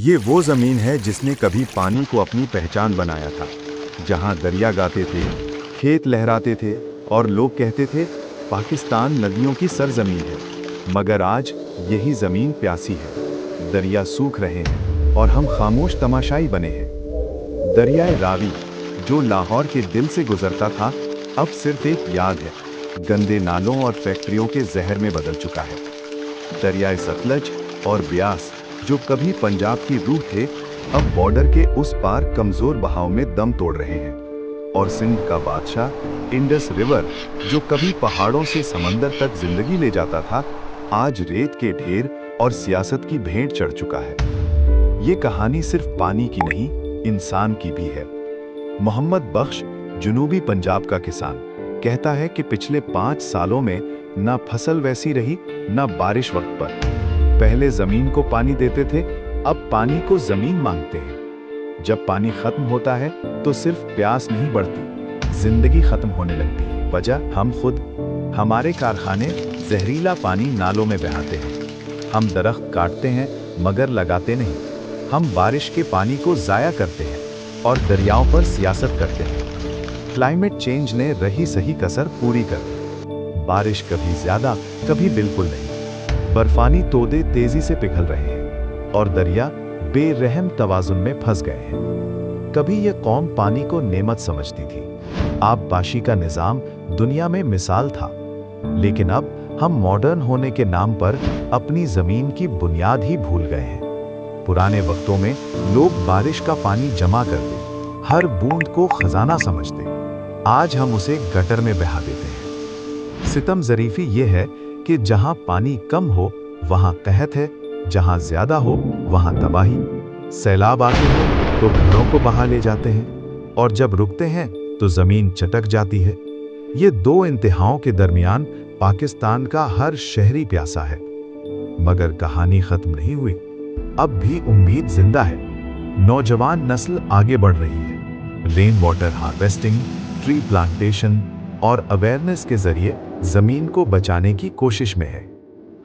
ये वो ज़मीन है जिसने कभी पानी को अपनी पहचान बनाया था, जहाँ दरिया गाते थे, खेत लहराते थे और लोग कहते थे पाकिस्तान नदियों की सरजमीन है। मगर आज यही ज़मीन प्यासी है, दरिया सूख रहे हैं और हम खामोश तमाशाई बने हैं। दरियाए रावी, जो लाहौर के दिल से गुजरता था, अब सिर्फ एक याद है, गंदे नालों और फैक्ट्रियों के जहर में बदल चुका है। दरियाए सतलज और ब्यास, जो कभी पंजाब की रूह थे, अब बॉर्डर के उस पार कमजोर बहाव में दम तोड़ रहे हैं। और सिंध का बादशाह इंडस रिवर, जो कभी पहाड़ों से समंदर तक जिंदगी ले जाता था, आज रेत के ढेर और सियासत की भेंट चढ़ चुका है। ये कहानी सिर्फ पानी की नहीं, इंसान की भी है। मोहम्मद बख्श, जुनूबी पंजाब का किसान, कहता है कि पिछले 5 सालों में ना फसल वैसी रही, ना बारिश वक्त पर। पहले जमीन को पानी देते थे, अब पानी को जमीन मांगते हैं। जब पानी खत्म होता है तो सिर्फ प्यास नहीं बढ़ती, जिंदगी खत्म होने लगती है। वजह हम खुद, हमारे कारखाने जहरीला पानी नालों में बहाते हैं। हम दरख्त काटते हैं मगर लगाते नहीं। हम बारिश के पानी को जाया करते हैं और दरियाओं पर सियासत करते हैं। क्लाइमेट चेंज ने रही सही कसर पूरी कर दी। बारिश कभी ज्यादा, कभी बिल्कुल नहीं। बर्फानी तोदे तेजी से पिघल रहे हैं और दरिया बेरहम तवाजुन में फंस गए हैं। कभी यह कौम पानी को नेमत समझती थी, आबपाशी का निजाम दुनिया में मिसाल था। लेकिन अब हम मॉडर्न होने के नाम पर अपनी जमीन की बुनियाद ही भूल गए हैं। पुराने वक्तों में लोग बारिश का पानी जमा करते, हर बूंद को खजाना समझते। आज हम उसे गटर में बहा देते हैं। सितम ज़रीफी ये है कि जहां पानी कम हो वहां कहत है, जहां ज्यादा हो वहां तबाही। सैलाब आते हैं तो घरों को बहा ले जाते हैं और जब रुकते हैं तो जमीन चटक जाती है। ये दो इंतहाओं के दरमियान पाकिस्तान का हर शहरी प्यासा है। मगर कहानी खत्म नहीं हुई, अब भी उम्मीद जिंदा है। नौजवान नस्ल आगे बढ़ रही है। Rain water harvesting, tree plantation और अवेयरनेस के जरिए जमीन को बचाने की कोशिश में है।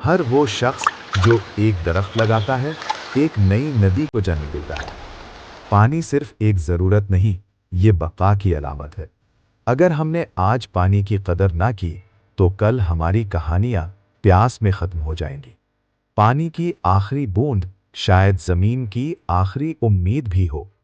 हर वो शख्स जो एक दरख्त लगाता है, एक नई नदी को जन्म देता है। पानी सिर्फ एक जरूरत नहीं, ये बका की अलामत है। अगर हमने आज पानी की कदर ना की तो कल हमारी कहानियां प्यास में खत्म हो जाएंगी। पानी की आखिरी बूंद शायद जमीन की आखिरी उम्मीद भी हो।